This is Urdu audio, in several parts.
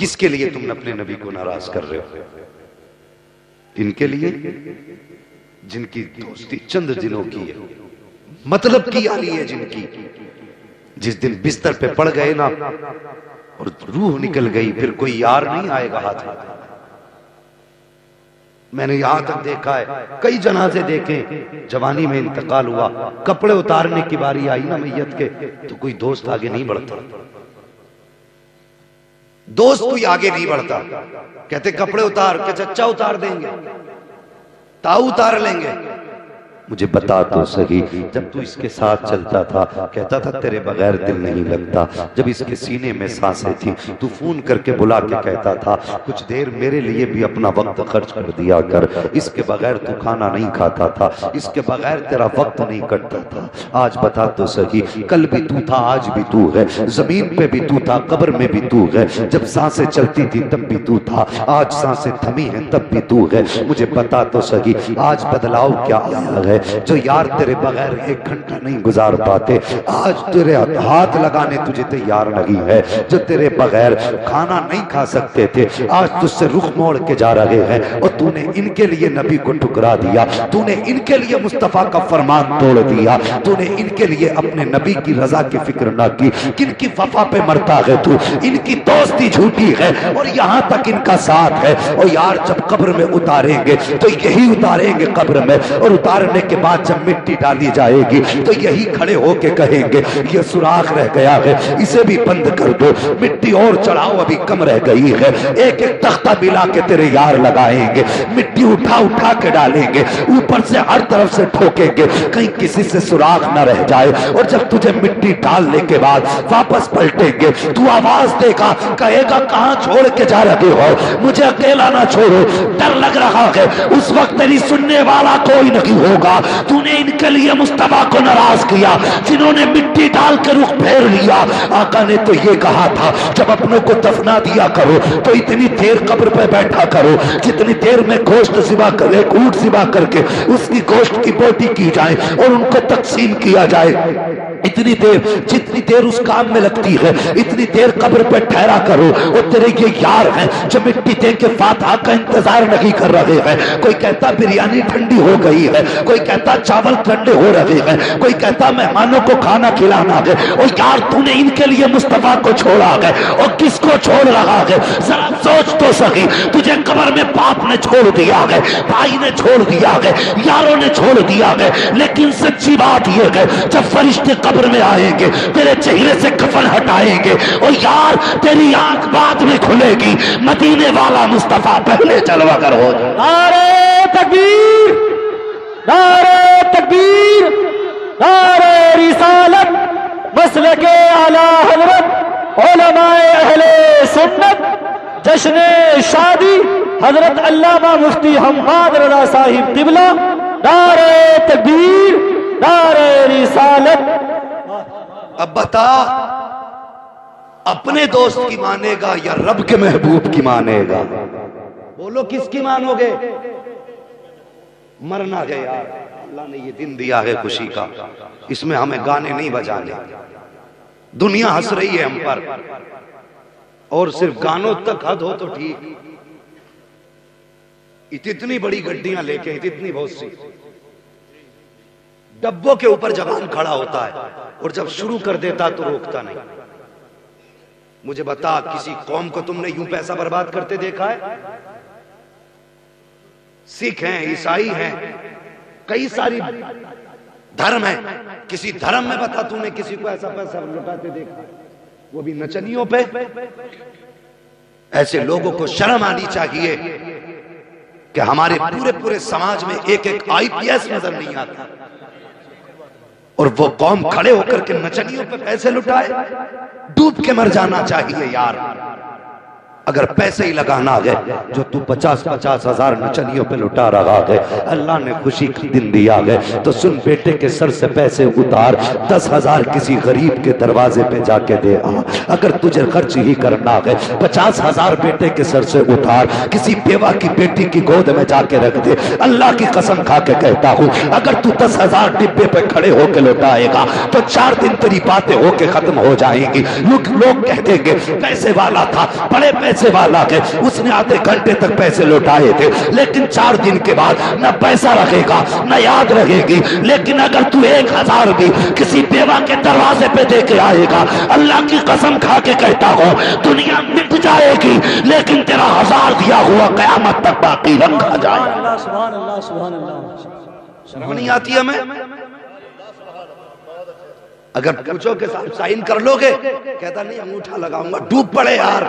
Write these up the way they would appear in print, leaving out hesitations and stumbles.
کس کے لیے تم اپنے نبی کو ناراض کر رہے ہو؟ ان کے لیے جن کی دوستی چند دنوں کی ہے، مطلب کی یاری ہے جن کی، جس دن بستر پہ پڑ گئے نا اور روح نکل گئی، پھر کوئی یار نہیں آئے گا ہاتھ میں۔ میں نے یہاں تک دیکھا ہے، کئی جنازے دیکھے، جوانی میں انتقال ہوا، کپڑے اتارنے کی باری آئی نا میت کے، تو کوئی دوست آگے نہیں بڑھتا، دوست کوئی آگے نہیں بڑھتا، کہتے کپڑے اتار کہ چچا اتار دیں گے، تاؤ اتار لیں گے۔ مجھے بتا تو صحیح، جب تو اس کے ساتھ چلتا تھا کہتا تھا تیرے بغیر دل نہیں لگتا، جب اس کے سینے میں سانسیں تھی تو فون کر کے بلا کے کہتا تھا کچھ دیر میرے لیے بھی اپنا وقت خرچ کر دیا کر، اس کے بغیر تو کھانا نہیں کھاتا تھا، اس کے بغیر تیرا وقت نہیں کٹتا تھا۔ آج بتا تو صحیح، کل بھی تو تھا، آج بھی تو ہے، زمین پہ بھی تو تھا، قبر میں بھی تو ہے، جب سانسیں چلتی تھی تب بھی تو تھا، آج سانسیں تھمی ہیں تب بھی تو ہے۔ مجھے بتا تو صحیح، آج بدلاؤ کیا آیا ہے؟ جو یار تیرے بغیر ایک گھنٹہ نہیں گزار پاتے، آج تیرے ہاتھ لگانے تجھے تیار نہیں ہے۔ جو تیرے بغیر کھانا نہیں کھا سکتے تھے، آج تجھ سے رخ موڑ کے جا رہے ہیں، اور تو نے ان کے لیے نبی کو ٹھکرا دیا، تو نے ان کے لیے مصطفیٰ کا فرمان توڑ دیا، تو نے ان کے لیے اپنے نبی کی رضا کی فکر نہ کی۔ کن کی وفا پہ مرتا ہے تو؟ ان کی دوستی جھوٹی ہے اور یہاں تک ان کا ساتھ ہے۔ اور یار جب قبر میں اتاریں گے تو یہی اتاریں گے قبر میں، اور اتارنے کے بعد جب مٹی ڈالی جائے گی تو یہی کھڑے ہو کے کہیں گے یہ سوراخ رہ گیا ہے، اسے بھی بند کر دو، مٹی اور چڑھاؤ ابھی کم رہ گئی ہے۔ ایک ایک تختہ ملا کے تیرے یار لگائیں گے، مٹی اٹھا اٹھا کے ڈالیں گے، اوپر سے ہر طرف سے ٹھوکیں گے کہیں کسی سے سوراخ نہ رہ جائے۔ اور جب تجھے مٹی ڈالنے کے بعد واپس پلٹیں گے تو آواز دے گا، کہے گا کہاں چھوڑ کے جا رہے ہو؟ مجھے اکیلا نہ چھوڑو، ڈر لگ رہا ہے، اس وقت تیری سننے والا کوئی نہیں ہوگا۔ تو نے ان کے لیے مصطفیٰ کو ناراض کیا جنہوں نے مٹی ڈال کے رخ پھیر لیا۔ آقا نے تو یہ کہا تھا جب اپنوں کو دفنا دیا کرو تو اتنی دیر قبر پہ بیٹھا کرو جتنی دیر میں گوشت ذبح کر ایک اونٹ ذبح کر کے اس کی گوشت کی بوٹی کی جائے اور ان کو تقسیم کیا جائے، اتنی دیر جتنی دیر اس کام میں لگتی ہے اتنی دیر قبر پہ ٹھہرا کرو۔ اور تیرے یہ یار ہیں جو مٹی دے کے فاتحہ کا انتظار نہیں کر رہے ہیں، کوئی کہتا بریانی ٹھنڈی ہو گئی ہے، کوئی کہتا چاول ٹھنڈے ہو رہے ہیں، کوئی کہتا مہمانوں کو کھانا کھلانا ہے۔ اور یار تو نے ان کے لیے مصطفیٰ کو چھوڑا ہے، اور کس کو چھوڑ رہا ہے؟ ذرا سوچ تو صحیح، تجھے قبر میں باپ نے چھوڑ دیا ہے، بھائی نے چھوڑ دیا ہے، یاروں نے چھوڑ دیا ہے، لیکن سچی بات یہ ہے جب فرشتے قبر میں آئیں گے تیرے چہرے سے کفن ہٹائیں گے اور یار تیری آنکھ بعد میں کھلے گی، مدینے والا مصطفیٰ پہلے جلوہ گر ہو جائے۔ نعرہ تکبیر، نعرہ تکبیر، نعرہ رسالت، مسلک اعلی حضرت علماء اہل سنت، جشن شادی حضرت علامہ مفتی حماد رضا صاحب قبلہ، نعرہ تکبیر، نعرہ رسالت۔ اب بتا اپنے دوست کی مانے گا یا رب کے محبوب کی مانے گا؟ بولو کس کی مانو گے؟ مرنا ہے یار، اللہ نے یہ دن دیا ہے خوشی کا، اس میں ہمیں گانے نہیں بجانے۔ دنیا ہنس رہی ہے ہم پر، اور صرف گانوں تک حد ہو تو ٹھیک، اتنی بڑی گڈیاں لے کے اتنی بہت سی ڈبوں کے اوپر جوان کھڑا ہوتا ہے اور جب شروع کر دیتا تو روکتا نہیں۔ مجھے بتا کسی قوم کو تم نے یوں پیسہ برباد کرتے دیکھا ہے؟ سکھ ہیں، عیسائی ہیں، کئی ساری دھرم ہیں، کسی دھرم میں بتا تو نے کسی کو ایسا پیسہ لٹاتے دیکھا؟ وہ بھی نچنیوں پہ۔ ایسے لوگوں کو شرم آنی چاہیے کہ ہمارے پورے سماج میں ایک ایک IPS نظر نہیں آتا اور وہ قوم کھڑے ہو کر کے نچنیوں پہ پیسے لٹائے۔ ڈوب کے مر جانا چاہیے یار، اگر پیسے ہی لگانا ہے جو تو 50-50 ہزار نچنیوں پہ لٹا رہا ہے۔ اللہ نے خوشی کا دن دیا ہے تو سن بیٹے کے سر سے پیسے اتار، 10,000 کسی غریب کے دروازے پہ جا کے دے آ۔ اگر تجھے خرچ ہی کرنا ہے 50,000 بیٹے کے سر سے اتار، کسی بیوہ کی بیٹی کی گود میں جا کے رکھ دے۔ اللہ کی قسم کھا کے کہتا ہوں اگر تو 10,000 ڈبے پہ کھڑے ہو کے لٹائے گا تو 4 دن تیری باتیں ہو کے ختم ہو جائیں گی۔ لوگ کہہ دیں گے پیسے والا تھا، بڑے پیسے پیسے والا ہے، اس نے آدھے گھنٹے تک پیسے لوٹائے تھے، لیکن 4 دن کے بعد نہ پیسہ رکھے گا نہ یاد رہے گی۔ لیکن اگر تو 1000 بھی کسی بیوہ کے دروازے پہ دے کے آئے گا، اللہ کی قسم کھا کے کہتا ہوں دنیا مٹ جائے گی لیکن تیرا 1000 دیا ہوا قیامت تک باقی رکھا جائے۔ سبحان اللہ سبحان اللہ۔ شرم نہیں آتی ہمیں؟ اگر پوچھو کہ صاحب سائن کر لو گے، کہتا نہیں انگوٹھا لگاؤں گا۔ ڈوب پڑے یار،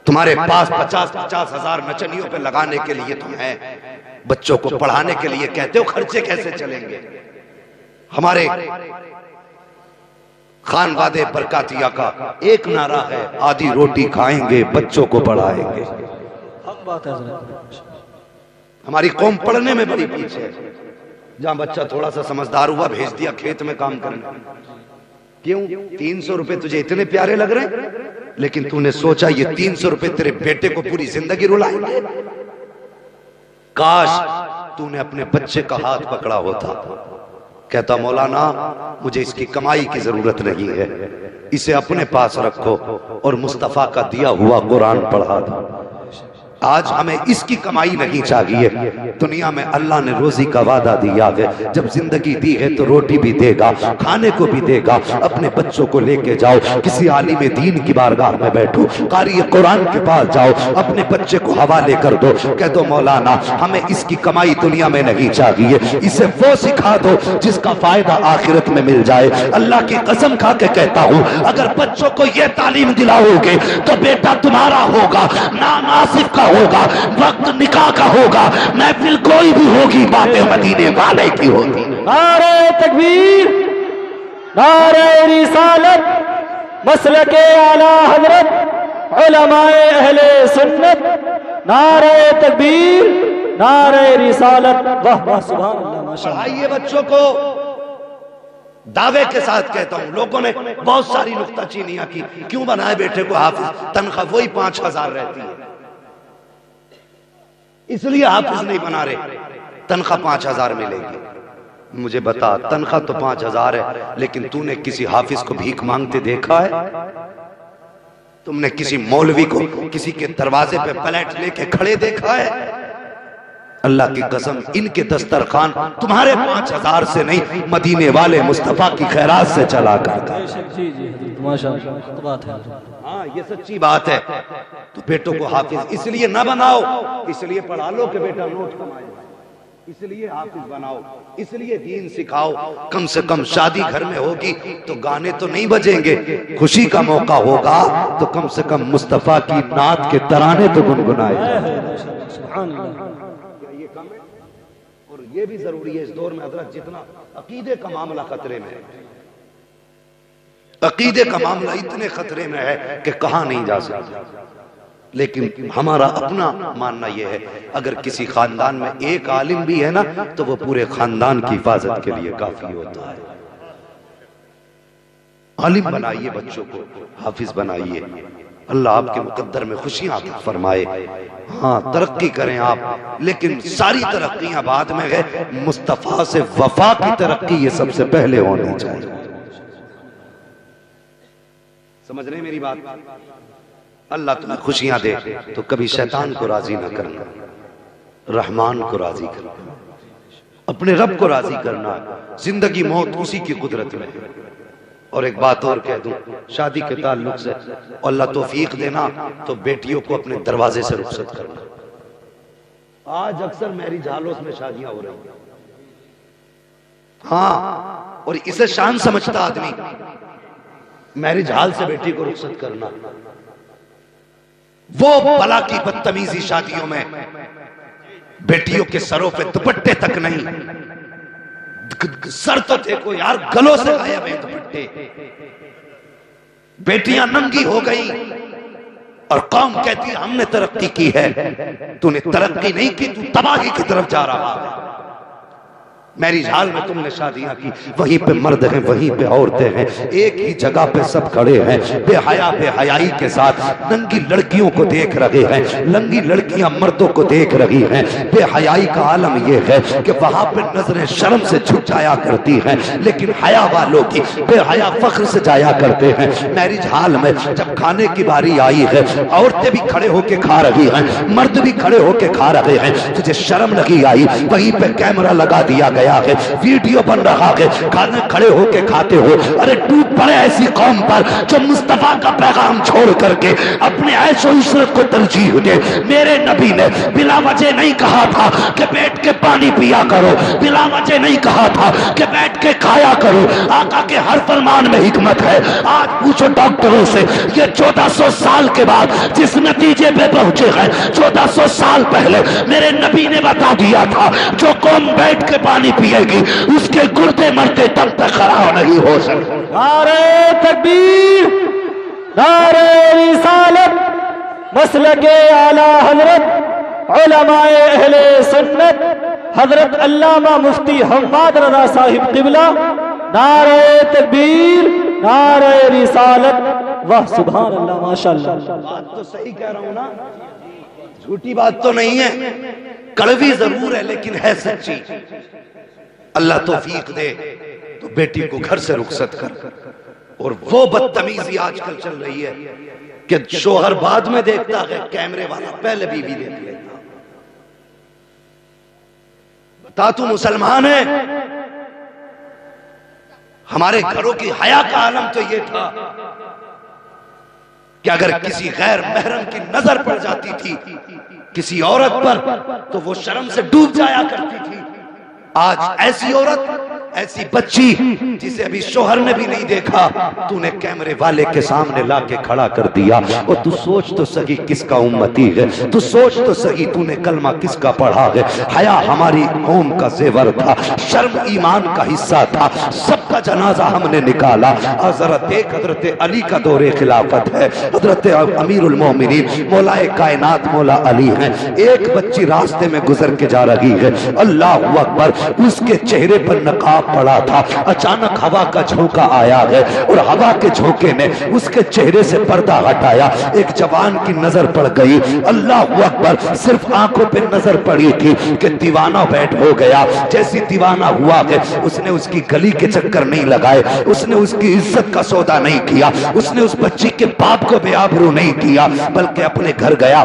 تمہارے پاس 50 ہزار نچنیوں پہ لگانے کے لیے تم ہیں، بچوں کو پڑھانے کے لیے کہتے ہو، خرچے کیسے چلیں گے؟ ہمارے خان وادے برکاتیہ کا ایک نعرہ ہے، آدھی روٹی کھائیں گے بچوں کو پڑھائیں گے۔ حق بات ہے حضرت۔ ہماری قوم پڑھنے میں بڑی پیچھے ہے، جہاں بچہ تھوڑا سا سمجھدار ہوا بھیج دیا کھیت میں کام کرنے۔ کیوں؟ 300 روپے تجھے اتنے پیارے لگ رہے ہیں، لیکن تو نے سوچا یہ 300 روپے تیرے بیٹے کو پوری زندگی رلائیں گے؟ کاش تو نے اپنے بچے کا ہاتھ پکڑا ہوتا، کہتا مولانا مجھے اس کی کمائی کی ضرورت نہیں ہے، اسے اپنے پاس رکھو اور مصطفیٰ کا دیا ہوا قرآن پڑھا دو۔ آج ہمیں اس کی کمائی نہیں چاہیے۔ دنیا میں اللہ نے روزی کا وعدہ دیا ہے، جب زندگی دی ہے تو روٹی بھی دے گا، کھانے کو بھی دے گا۔ اپنے بچوں کو لے کے جاؤ، کسی عالم دین کی بارگاہ میں بیٹھو، قاری قرآن کے پاس جاؤ، اپنے بچے کو حوالے کر دو، کہہ دو مولانا ہمیں اس کی کمائی دنیا میں نہیں چاہیے، اسے وہ سکھا دو جس کا فائدہ آخرت میں مل جائے۔ اللہ کی قسم کھا کے کہتا ہوں اگر بچوں کو یہ تعلیم دلاؤ گے تو بیٹا تمہارا ہوگا، نام آصف کا ہوگا، وقت نکاح کا ہوگا، محفل کوئی بھی ہوگی، باتیں مدینے والے کی ہوگی۔ نعرہ تکبیر، نعرہ رسالت، مسلک اعلی حضرت علماء اہل سنت، نعرہ تکبیر، نعرہ رسالت، واہ واہ سبحان اللہ ماشاءاللہ۔ پڑھائیے بچوں کو، دعوے کے ساتھ کہتا ہوں۔ لوگوں نے بہت ساری نکتہ چینیاں کی، کیوں بنائے بیٹے کو حافظ؟ تنخواہ وہی 5000 رہتی ہے، اس لیے حافظ نہیں بنا رہے، تنخواہ 5000 ملے گی۔ مجھے بتا تنخواہ تو 5000 ہے، لیکن تو نے کسی حافظ کو بھیک مانگتے دیکھا ہے؟ تم نے کسی مولوی کو کسی کے دروازے پہ پلیٹ لے کے کھڑے دیکھا ہے؟ اللہ کی قسم ان کے دسترخوان تمہارے 5000 سے نہیں، مدینے والے مصطفیٰ کی خیرات سے چلا کرتا۔ جی جی حضرت ماشاءاللہ بات ہے۔ ہاں یہ سچی بات ہے۔ تو بیٹوں کو حافظ اس لیے نہ بناؤ، اس لیے پڑھا لو کہ بیٹا نوٹ کمائے، اس لیے حافظ بناؤ، اس لیے دین سکھاؤ۔ کم سے کم شادی گھر میں ہوگی تو گانے تو نہیں بجیں گے، خوشی کا موقع ہوگا تو کم سے کم مصطفیٰ کی نعت کے ترانے تو گنگنائے جائیں۔ سبحان اللہ۔ یہ کم ہے اور یہ بھی ضروری ہے اس دور میں حضرت، جتنا عقیدے کا معاملہ خطرے میں ہے، عقیدے کا معاملہ اتنے خطرے میں ہے کہ کہاں نہیں جا سکتا۔ لیکن ہمارا اپنا ماننا یہ ہے اگر کسی خاندان میں ایک عالم بھی ہے نا تو وہ پورے خاندان کی حفاظت کے لیے کافی ہوتا ہے۔ عالم بنائیے بچوں کو، حافظ بنائیے، اللہ آپ کے مقدر میں خوشیاں عطا فرمائے۔ ہاں ترقی کریں آپ، لیکن ساری ترقیاں بعد میں ہے، مصطفیٰ سے وفا کی ترقی یہ سب سے پہلے ہونی چاہیے۔ سمجھ رہے ہیں میری بات؟ اللہ تمہیں خوشیاں دے تو کبھی شیطان کو راضی نہ کرنا، رحمان کو راضی کرنا، اپنے رب کو راضی کرنا۔ زندگی موت اسی کی قدرت میں ہے۔ اور ایک بات اور کہہ دوں شادی کے تعلق سے، اللہ توفیق دینا تو بیٹیوں کو اپنے دروازے سے رخصت کرنا۔ آج اکثر میرج ہالوں میں شادیاں ہو رہی ہیں، ہاں، اور اسے شان سمجھتا آدمی، میرج ہال سے بیٹی کو رخصت کرنا۔ وہ بلا کی بدتمیزی شادیوں میں بیٹیوں کے سروں پہ دوپٹے تک نہیں، سر تو دیکھو یار، گلوں سے غائب ہیں دوپٹے، بیٹیاں ننگی ہو گئی اور قوم کہتی ہے ہم نے ترقی کی ہے۔ تو نے ترقی نہیں کی، تو تباہی کی طرف جا رہا ہے۔ میرج ہال میں تم نے شادیاں کی، وہیں پہ مرد ہیں وہیں پہ عورتیں ہیں، ایک ہی جگہ پہ سب کھڑے ہیں، بے حیا بے حیائی کے ساتھ ننگی لڑکیوں کو دیکھ رہے ہیں، ننگی لڑکیاں مردوں کو دیکھ رہی ہیں۔ بے حیائی کا عالم یہ ہے کہ وہاں پہ نظریں شرم سے جھک جایا کرتی ہیں، لیکن حیا والوں کی بے حیا فخر سے جایا کرتے ہیں۔ میرج ہال میں جب کھانے کی باری آئی ہے، عورتیں بھی کھڑے ہو کے کھا رہی ہیں، مرد بھی کھڑے ہو کے کھا رہے ہیں، تجھے شرم نہیں آئی؟ وہیں پہ کیمرہ لگا دیا گیا ہے، ویڈیو بن رہا ہے، کھانے کھڑے ہو کے کھاتے ہو۔ ارے ٹوٹ پڑے ایسی قوم پر جو مصطفیٰ کا پیغام چھوڑ کر کے اپنے عیش و عشرت کو ترجیح دے۔ میرے نبی نے بلا وجہ نہیں کہا تھا کہ بیٹھ کے پانی پیا کرو، بلا وجہ نہیں کہا تھا کہ بیٹھ کے کھایا کرو۔ آقا کے ہر فرمان میں حکمت ہے۔ آج پوچھو ڈاکٹروں سے، یہ 1400 سال کے بعد جس نتیجے پہ پہنچے ہیں، 1400 سال پہلے میرے نبی نے بتا دیا تھا جو قوم بیٹھ کے پانی پیے گی اس کے گردے مرتے تب تک خراب نہیں ہو سکتے۔ نعرہ تکبیر، نعرہ رسالت، مسلک اعلی حضرت علماء اہل سنت حضرت علامہ مفتی حماد رضا صاحب قبلہ، نعرہ تکبیر، نعرہ رسالت، واہ سبحان اللہ ماشاءاللہ۔ بات تو صحیح کہہ رہا ہوں نا، جھوٹی بات تو نہیں ہے، کڑوی ضرور ہے لیکن ہے سچی۔ اللہ توفیق دے تو بیٹی کو گھر سے رخصت کر، اور وہ بدتمیزی آج کل چل رہی ہے کہ شوہر بعد میں دیکھتا ہے، کیمرے والا پہلے بیوی دیکھ لیتا۔ بتا تو مسلمان ہے، ہمارے گھروں کی حیا کا عالم تو یہ تھا کہ اگر کسی غیر محرم کی نظر پڑ جاتی تھی کسی عورت پر تو وہ شرم سے ڈوب جایا کرتی تھی۔ آج ایسی عورت، ایسی بچی جسے ابھی شوہر نے بھی نہیں دیکھا، تو نے کیمرے والے کے سامنے لا کے کھڑا کر دیا۔ اور تو سوچ تو سہی کس کا امتی ہے، تو سوچ تو سہی تو نے کلمہ کس کا پڑھا ہے۔ حیا ہماری قوم کا زیور تھا، شرم ایمان کا حصہ تھا، سب کا جنازہ ہم نے نکالا۔ حضرت ایک حضرت علی کا دور خلافت ہے، حضرت امیر المومنین مولا کائنات مولا علی ہیں۔ ایک بچی راستے میں گزر کے جا رہی ہے، اللہ اکبر، اس کے چہرے پر نقاب پڑا تھا۔ اچانک ہوا کا جھونکا آیا ہے اور ہوا کے جھونکے نے اس کے چہرے سے پردہ ہٹایا۔ ایک جوان کی نظر پڑ گئی، اللہ اکبر، صرف آنکھوں پہ نظر پڑی تھی کہ دیوانہ بیٹھ ہو گیا۔ جیسی دیوانہ ہوا ہے، اس نے اس کی گلی کے چکر نہیں لگائے، اس نے اس کی عزت کا سودا نہیں کیا، اس نے اس بچی کے باپ کو بے آبرو نہیں کیا، بلکہ اپنے گھر گیا۔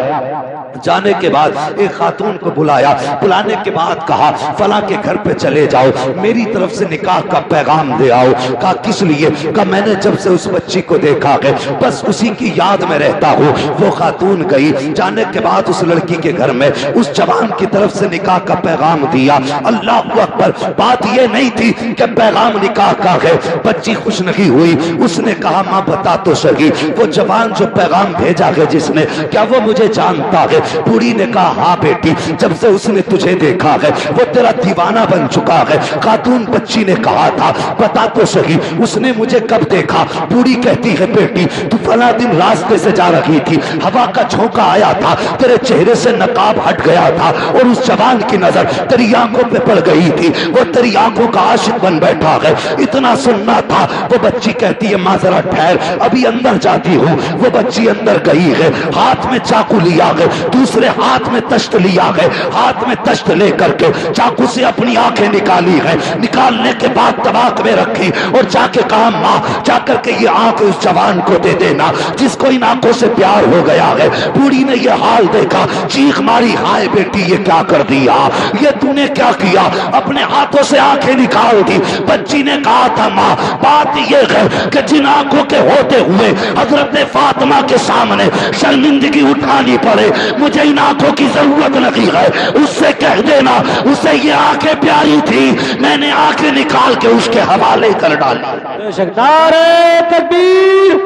جانے کے بعد ایک خاتون کو بلایا، بلانے کے بعد کہا فلاں کے گھر پہ چلے جاؤ، میری طرف سے نکاح کا پیغام دے آؤ۔ کہا کس لیے؟ کہا میں نے جب سے اس بچی کو دیکھا ہے بس اسی کی یاد میں رہتا ہوں۔ وہ خاتون گئی، جانے کے بعد اس لڑکی کے گھر میں اس جوان کی طرف سے نکاح کا پیغام دیا۔ اللہ اکبر، بات یہ نہیں تھی کہ پیغام نکاح کا ہے۔ بچی خوش نہیں ہوئی، اس نے کہا ماں بتا تو سہی، وہ جوان جو پیغام بھیجا ہے جس نے، کیا وہ مجھے جانتا ہے؟ بوڑھی نے کہا ہاں بیٹی، جب سے اس نے تجھے دیکھا ہے وہ تیرا دیوانہ بن چکا ہے۔ خاتون بچی نے کہا تھا بتا تو سہی اس نے مجھے کب دیکھا؟ بوڑھی کہتی ہے بیٹی تو فلاں دن راستے سے جا رہی تھی، ہوا کا جھونکا آیا تھا، تیرے چہرے سے نقاب ہٹ گیا تھا اور اس جوان کی نظر تیری آنکھوں پہ پڑ گئی تھی، وہ تیری آنکھوں کا عاشق بن بیٹھا ہے، اتنا سننا تھا۔ وہ بچی کہتی ہے ماں ذرا ٹھہر، ابھی اندر جاتی ہوں۔ وہ بچی اندر گئی ہے، ہاتھ میں چاقو لیا ہے، دوسرے ہاتھ میں تشت لیا ہے، ہاتھ میں تشت لے کر کے چاقو سے اپنی آنکھیں نکالی ہے، نکالنے کے بعد طباق میں رکھی اور جا کے کہا ماں جا کر کے یہ آنکھ اس جوان کو دے دینا جس کو ان آنکھوں سے پیار ہو گیا ہے۔ بوڑھی نے یہ حال دیکھا، چیخ ماری ہائے بیٹی یہ کیا کر دیا، یہ تو نے کیا کیا؟ اپنے ہاتھوں سے آنکھیں نکال دی۔ بچی نے کہا تھا ماں بات یہ ہے کہ جن آنکھوں کے ہوتے ہوئے حضرت فاطمہ کے سامنے شرمندگی اٹھانی پڑے مجھے ان آنکھوں کی ضرورت نہیں ہے، اس سے کہہ دینا اسے یہ آنکھیں پیاری تھی، میں نے آنکھیں نکال کے اس کے حوالے کر ڈالی۔ بے شک نعرہ تکبیر،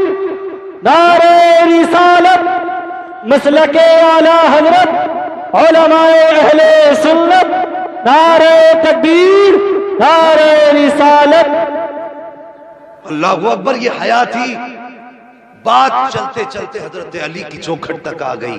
نعرہ رسالت، مسلک اعلی حضرت علماء اہل سنت، نعرہ تکبیر، نعرہ رسالت۔ اللہ اکبر، یہ حیا تھی۔ بات چلتے چلتے حضرت علی کی چوکھٹ تک آ گئی۔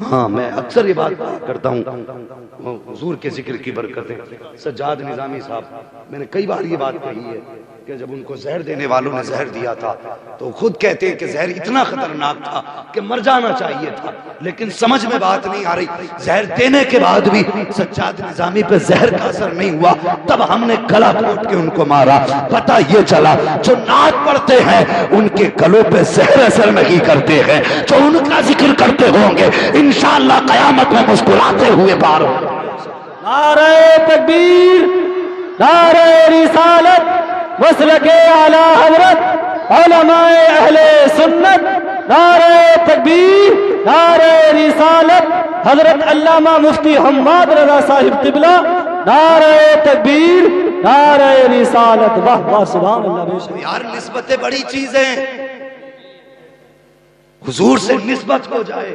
ہاں میں اکثر یہ بات کرتا ہوں حضور کے ذکر کی برکتیں. سجاد نظامی صاحب میں نے کئی بار یہ بات کہی ہے کہ جب ان کو زہر دینے والوں نے زہر دیا تھا تو خود کہتے ہیں کہ زہر اتنا خطرناک تھا کہ مر جانا چاہیے تھا، لیکن سمجھ میں بات نہیں آ رہی. زہر دینے کے بعد بھی سجاد نظامی پہ زہر کا اثر نہیں ہوا، تب ہم نے گلا گھونٹ کے ان کو مارا. پتہ یہ چلا جو نعت پڑھتے ہیں ان کے گلوں پہ زہر اثر نہیں کرتے ہیں، جو ان کا ذکر کرتے ہوں گے انشاءاللہ قیامت میں مسکراتے ہوئے پار ہوں گے. نعرہ تکبیر، نعرہ رسالت، مسلک اعلی حضرت علماء اہل سنت. نعرہ تکبیر، نعرہ رسالت، حضرت علامہ مفتی حماد رضا صاحب قبلہ. نعرہ تکبیر، نعرہ رسالت. واہ واہ سبحان اللہ. بے شک یار نسبتیں بڑی چیزیں، حضور سے نسبت ہو جائے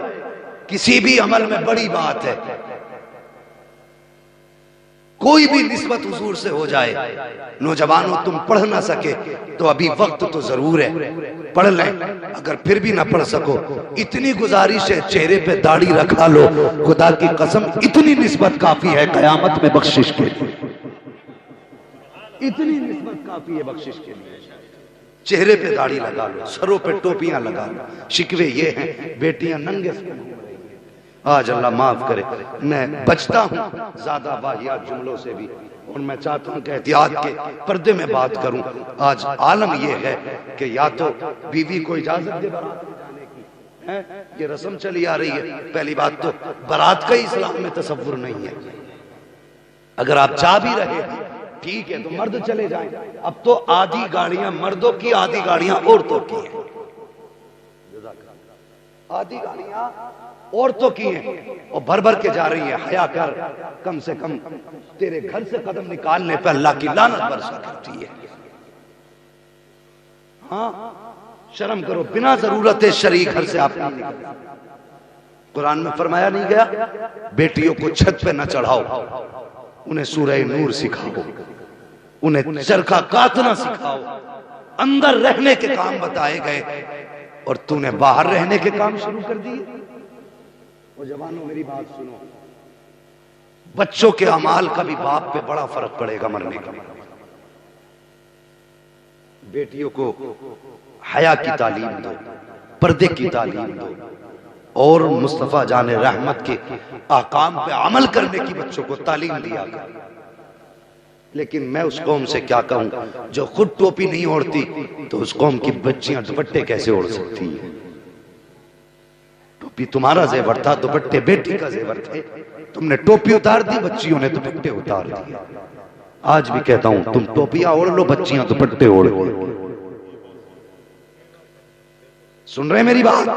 کسی بھی عمل میں بڑی بات ہے. کوئی بھی نسبت حضور سے ہو جائے. نوجوانوں تم پڑھ نہ سکے تو ابھی وقت تو ضرور ہے، پڑھ لیں. اگر پھر بھی نہ پڑھ سکو اتنی گزارش ہے چہرے پہ داڑھی رکھا لو. خدا کی قسم اتنی نسبت کافی ہے قیامت میں بخشش کے لیے. اتنی نسبت کافی ہے بخشش کے لیے. چہرے پہ داڑھی لگا لو، سروں پہ ٹوپیاں لگا لو. شکوے یہ ہیں بیٹیاں ننگے سے، آج اللہ معاف کرے میں بچتا ہوں زیادہ واہیات جملوں سے بھی، اور میں چاہتا ہوں کہ احتیاط کے پردے میں بات کروں. آج عالم یہ ہے کہ یا تو بیوی کو اجازت دے بارات میں جانے کی، یہ رسم چلی آ رہی ہے. پہلی بات تو بارات کا ہی اسلام میں تصور نہیں ہے. اگر آپ جا بھی رہے ہیں ٹھیک ہے تو مرد چلے جائیں. اب تو آدھی گاڑیاں مردوں کی، آدھی گاڑیاں عورتوں کی ہیں. آدھی گاڑیاں عورتوں کی ہیں اور بھر بھر کے جا رہی ہیں. حیا کر، کم سے کم تیرے گھر سے قدم نکالنے پہ اللہ کی لعنت برسا کرتی ہے. ہاں شرم کرو، بنا ضرورت شریک گھر سے آپ نہیں نکلتے. قرآن میں فرمایا نہیں گیا بیٹیوں کو چھت پہ نہ چڑھاؤ، انہیں سورہ نور سکھاؤ، انہیں چرخہ کاٹنا سکھاؤ. اندر رہنے کے کام بتائے گئے اور تو نے باہر رہنے کے کام شروع کر دیے. وہ جوانوں میری بات سنو، بچوں کے اعمال کا بھی باپ پہ بڑا فرق پڑے گا مرنے کا. بیٹیوں کو حیا کی تعلیم دو، پردے کی تعلیم دو، اور مصطفیٰ جان رحمت کے احکام پہ عمل کرنے کی بچوں کو تعلیم دیا کر. لیکن میں اس قوم سے کیا کہوں جو خود ٹوپی نہیں اوڑھتی، تو اس قوم کی بچیاں دوپٹے کیسے اوڑھ سکتی ہیں؟ ٹوپی تمہارا زیور تھا، دوپٹے بیٹی کا زیور تھے. تم نے ٹوپی اتار دی، بچیوں نے دوپٹے اتار دیے. آج بھی کہتا ہوں تم ٹوپیاں اوڑھ لو، بچیاں دوپٹے اوڑھ لو. سن رہے میری بات؟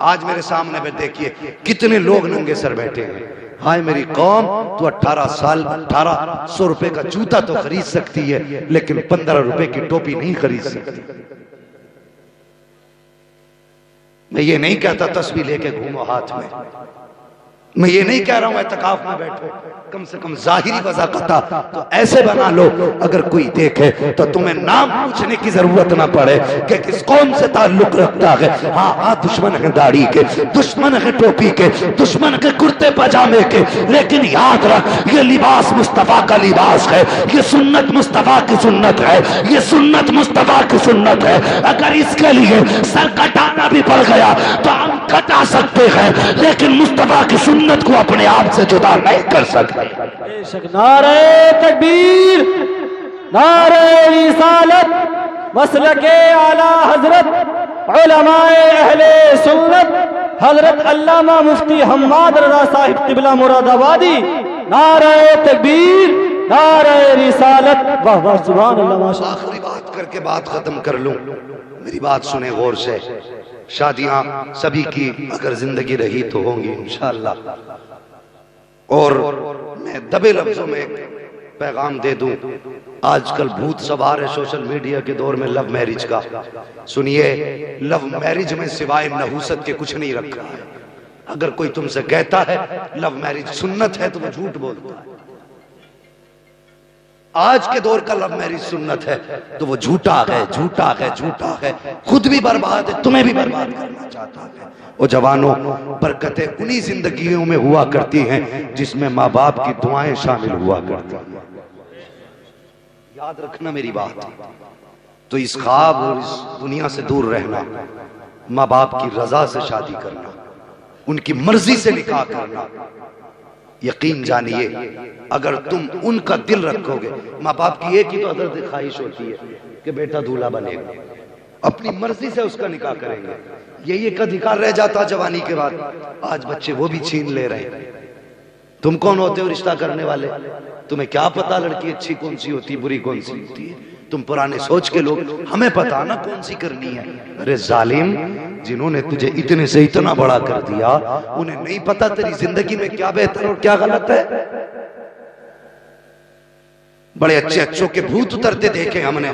آج میرے سامنے پہ دیکھیے کتنے لوگ ننگے سر بیٹھے ہیں. ہائے میری قوم، تو 1800 روپے کا جوتا تو خرید سکتی ہے لیکن 15 روپے کی ٹوپی نہیں خرید سکتی. میں یہ نہیں کہتا تسبیح لے کے گھومو ہاتھ میں، میں یہ نہیں کہہ رہا ہوں اعتکاف میں بیٹھو. کم سے کم ظاہری وضاقتہ تو ایسے بنا لو اگر کوئی دیکھے تو تمہیں نام پوچھنے کی ضرورت نہ پڑے کہ کس قوم سے تعلق رکھتا ہے. ہاں ہاں دشمن ہے داڑھی کے، دشمن ہے ٹوپی کے، دشمن ہے کرتے پاجامے کے، لیکن یاد رکھ یہ لباس مصطفیٰ کا لباس ہے، یہ سنت مصطفیٰ کی سنت ہے، یہ سنت مصطفیٰ کی سنت ہے. اگر اس کے لیے سر کٹانا بھی پڑ گیا تو ہم کٹا سکتے ہیں، لیکن مصطفیٰ کی سنت کو اپنے آپ سے جدا نہیں کر سکتے. بے شک. نعرہ تکبیر، نعرہ رسالت، مسلک اعلی حضرت علماء اہل سنت حضرت علامہ مفتی حماد رضا صاحب قبلہ مراد آبادی. نعرہ تکبیر، نعرہ رسالت. واہ واہ سبحان اللہ. ماشاء اللہ. آخری بات کر کے بات ختم کر لوں. میری بات سنیں غور سے. شادیاں سبھی کی اگر زندگی رہی تو ہوں گی انشاءاللہ، اور میں دبے لفظوں میں ایک پیغام دے دوں. آج کل بھوت سوار ہے سوشل میڈیا کے دور میں لو میرج کا. سنیے، لو میرج میں سوائے نحوست کے کچھ نہیں رکھا ہے. اگر کوئی تم سے کہتا ہے لو میرج سنت ہے تو وہ جھوٹ بولتا ہے. آج کے دور کا لو میرج سنت ہے تو وہ جھوٹا ہے، جھوٹا ہے، جھوٹا ہے، خود بھی برباد ہے، تمہیں بھی برباد کرنا چاہتا ہے۔ وہ جوانوں، برکتیں انہی زندگیوں میں ہوا کرتی ہیں جس میں ماں باپ کی دعائیں شامل ہوا کرتی ہیں۔ یاد رکھنا میری بات، تو اس خواب اور اس دنیا سے دور رہنا، ماں باپ کی رضا سے شادی کرنا، ان کی مرضی سے نکاح کرنا، یقین جانیے اگر تم ان کا دل رکھو گے، ماں باپ کی ایک ہی تو حضرت خواہش ہوتی ہے کہ بیٹا دولہا بنے گا، اپنی مرضی سے اس کا نکاح کریں گے۔ یہی ایک ادھیکار رہ جاتا جوانی کے بعد، آج بچے وہ بھی چھین لے رہے ہیں۔ تم کون ہوتے ہو رشتہ کرنے والے؟ تمہیں کیا پتا لڑکی اچھی کون سی ہوتی، بری کون سی ہوتی ہے؟ تم پرانے سوچ کے لوگ، ہمیں پتا نا کون سی کرنی ہے۔ ارے ظالم، جنہوں نے تجھے اتنے سے اتنا بڑا کر دیا، انہیں نہیں پتا تیری زندگی میں کیا بہتر اور کیا غلط ہے؟ بڑے اچھے اچھوں کے بھوت اترتے دیکھے ہم نے۔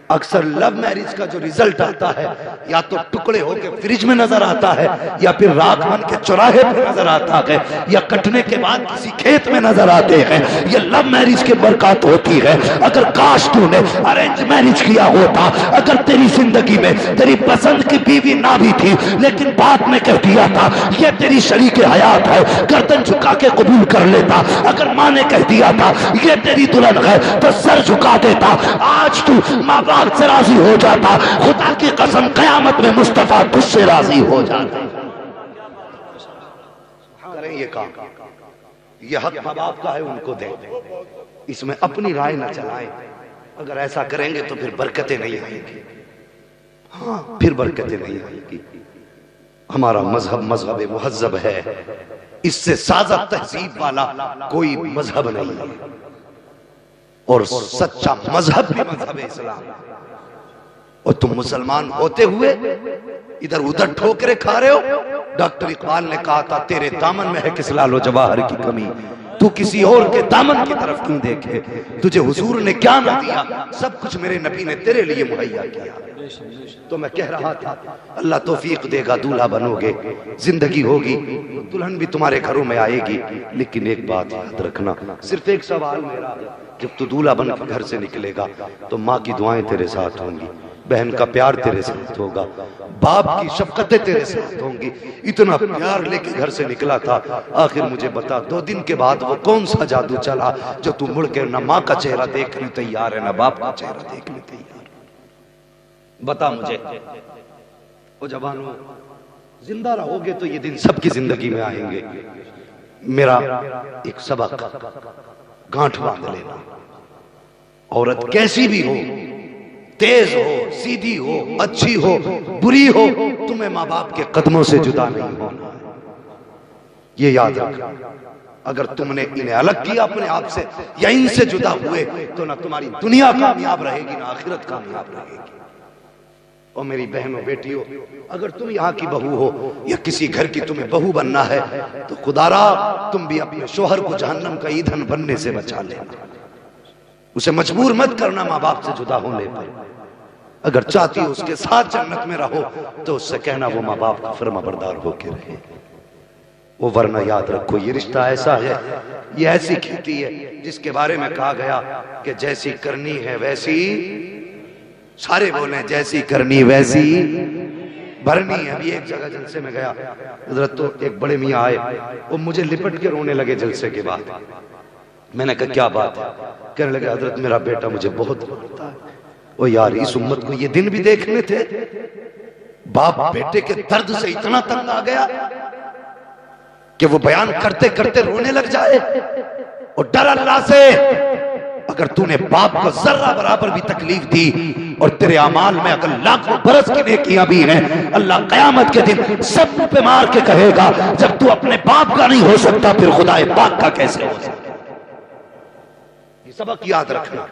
اکثر لو میرج کا جو ریزلٹ آتا ہے، یا تو ٹکڑے ہو کے فریج میں نظر آتا ہے، یا پھر رات بن کے چوراہے پہ نظر آتا ہے، یا کٹنے کے بعد کسی کھیت میں نظر آتے ہیں۔ یہ لو میرج کے برکات ہوتی ہے۔ اگر کاش تو نے ارینج میرج کیا ہوتا، اگر تیری زندگی میں تیری پسند کی بیوی نہ بھی تھی لیکن باپ نے کہہ دیا تھا یہ تیری شریک حیات ہے، گردن جھکا کے قبول کر لیتا۔ اگر ماں نے کہہ دیا تھا یہ تیری دلہن ہے تو سر جھکا دیتا۔ آج تو ماں باپ سے راضی ہو جاتا، خدا کی قسم قیامت میں مصطفیٰ تجھ سے راضی ہو جاتا۔ کریں یہ کام، یہ حق ماں باپ کا ہے، ان کو دیں، اس میں اپنی رائے نہ چلائیں۔ اگر ایسا کریں گے تو پھر برکتیں نہیں آئیں گی، ہاں پھر برکتیں نہیں آئیں گی۔ ہمارا مذہب مذہب مہذب ہے، اس سے سازہ تہذیب والا کوئی مذہب نہیں ہے، اور سچا مذہب بھی مذہب اسلام۔ اور تم مسلمان ہوتے ہوئے ادھر ادھر ٹھوکرے کھا رہے ہو۔ ڈاکٹر اقبال نے کہا تھا تیرے دامن میں ہے کس لال و جواہر کی کمی، تو کسی اور کے دامن کی طرف کیوں دیکھے؟ تجھے حضور نے کیا نہ دیا، سب کچھ میرے نبی نے تیرے لیے مہیا کیا۔ تو میں کہہ رہا تھا اللہ توفیق دے گا، دولہا بنو گے، زندگی ہوگی، دلہن بھی تمہارے گھروں میں آئے گی۔ لیکن ایک بات یاد رکھنا، صرف ایک سوال میرا، جب تو دولہا بن کے گھر سے نکلے گا تو ماں کی دعائیں تیرے ساتھ ہوں گی، بہن کا پیار تیرے ساتھ ہوگا، باپ کی شفقتیں تیرے ساتھ ہوں گی۔ اتنا پیار لے کے گھر سے نکلا تھا، آخر مجھے بتا 2 دن کے بعد وہ کون سا جادو چلا جو تو مڑ کے نہ ماں کا چہرہ دیکھنے تیار ہے نہ باپ کا چہرہ دیکھنے تیار؟ بتا مجھے۔ وہ جوانوں، زندہ رہو گے تو یہ دن سب کی زندگی میں آئیں گے۔ میرا ایک سبق گانٹھ باندھ لینا، عورت کیسی بھی ہو، تیز ہو، سیدھی ہو، اچھی ہو، بری ہو، تمہیں ماں باپ کے قدموں سے جدا نہیں ہونا، یہ یاد رکھ۔ اگر تم نے انہیں الگ کیا اپنے آپ سے یا ان سے جدا ہوئے تو نہ تمہاری دنیا کامیاب رہے گی نہ آخرت کامیاب رہے گی۔ اور میری بہنوں بیٹیوں، اگر تم یہاں کی بہو ہو یا کسی گھر کی تمہیں بہو بننا ہے تو خدا را تم بھی اپنے شوہر کو جہنم کا ایندھن بننے سے بچا لینا، اسے مجبور مت کرنا ماں باپ سے جدا ہونے پر۔ اگر چاہتی ہو اس کے ساتھ جنت میں رہو تو اس سے کہنا وہ ماں باپ کا فرما بردار ہو کے رہے، وہ ورنہ یاد رکھو یہ رشتہ ایسا ہے، یہ ایسی کھیتی ہے جس کے بارے میں کہا گیا کہ جیسی کرنی ہے ویسی، سارے بولیں جیسی کرنی ویسی بھرنی ہے۔ ابھی ایک جگہ جلسے میں گیا، حضرت تو ایک بڑے میاں آئے، وہ مجھے لپٹ کے رونے لگے جلسے کے بعد۔ میں نے کہا کیا بات ہے؟ کہنے لگے حضرت میرا بیٹا مجھے بہت مانتا ہے۔ او یار اس امت کو یہ دن بھی دیکھنے تھے، باپ بیٹے کے درد سے اتنا تنگ آ گیا کہ وہ بیان کرتے کرتے رونے لگ جائے۔ اور ڈر اللہ سے، اگر تو نے باپ کو ذرہ برابر بھی تکلیف دی اور تیرے اعمال میں اگر لاکھوں برس کی نیکیاں بھی ہیں، اللہ قیامت کے دن سب پہ مار کے کہے گا جب تو اپنے باپ کا نہیں ہو سکتا پھر خدا پاک کا کیسے ہو سکتا؟ یہ سبق یاد رکھنا۔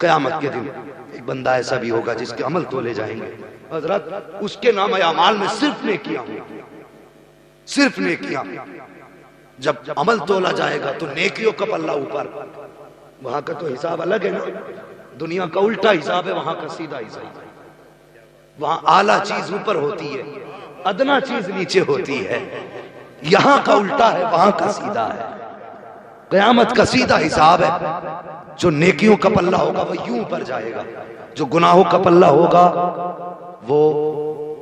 قیامت کے دن ایک بندہ ایسا بھی ہوگا جس کے عمل تولے جائیں گے، حضرت اس کے نام اعمال میں صرف نیکیاں ہوں گی، صرف نیکیاں۔ جب عمل تولا جائے گا تو نیکیوں کا پلہ اوپر، وہاں کا تو حساب الگ ہے نا، دنیا کا الٹا حساب ہے، وہاں کا سیدھا حساب ہے۔ وہاں اعلیٰ چیز اوپر ہوتی ہے، ادنا چیز نیچے ہوتی ہے، یہاں کا الٹا ہے وہاں کا سیدھا ہے۔ قیامت کا سیدھا حساب ہے. جو نیکیوں کا پلہ ہوگا وہ یوں پر جائے گا، جو گناہوں کا پلہ ہوگا وہ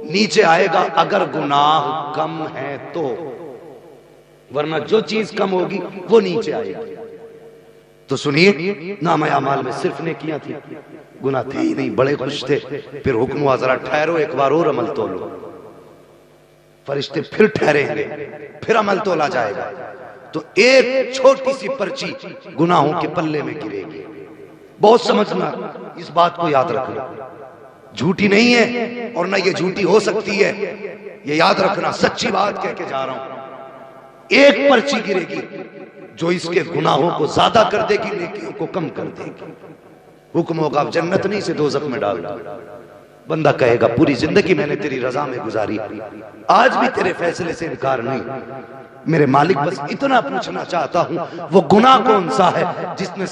نیچے آئے گا، اگر گناہ کم ہے تو، ورنہ جو چیز کم ہوگی وہ نیچے آئے گی. تو سنیے، نامہ اعمال میں صرف نیکیاں تھیں، گناہ تھے ہی نہیں. بڑے خوش تھے. پھر حکم ہوا ذرا ٹھہرو، ایک بار اور عمل تولو. فرشتے پھر ٹھہریں گے، پھر عمل تولا جائے گا. تو ایک چھوٹی سی پرچی گناہوں کے پلے میں گرے گی. بہت سمجھنا، اس بات کو یاد رکھنا. جھوٹی نہیں ہے اور نہ یہ جھوٹی ہو سکتی ہے، یہ یاد رکھنا، سچی بات کہہ کے جا رہا ہوں. ایک پرچی گرے گی جو اس کے گناہوں کو زیادہ کر دے گی، نیکیوں کو کم کر دے گی. حکم ہوگا اب جنت نہیں سے دوزخ میں ڈال دو. بندہ کہے گا پوری زندگی میں نے تیری رضا میں گزاری، آج بھی تیرے فیصلے سے انکار نہیں. میرے مالک بس اتنا پوچھنا چاہتا ہوں، وہ گناہ کون سا ہے جس نے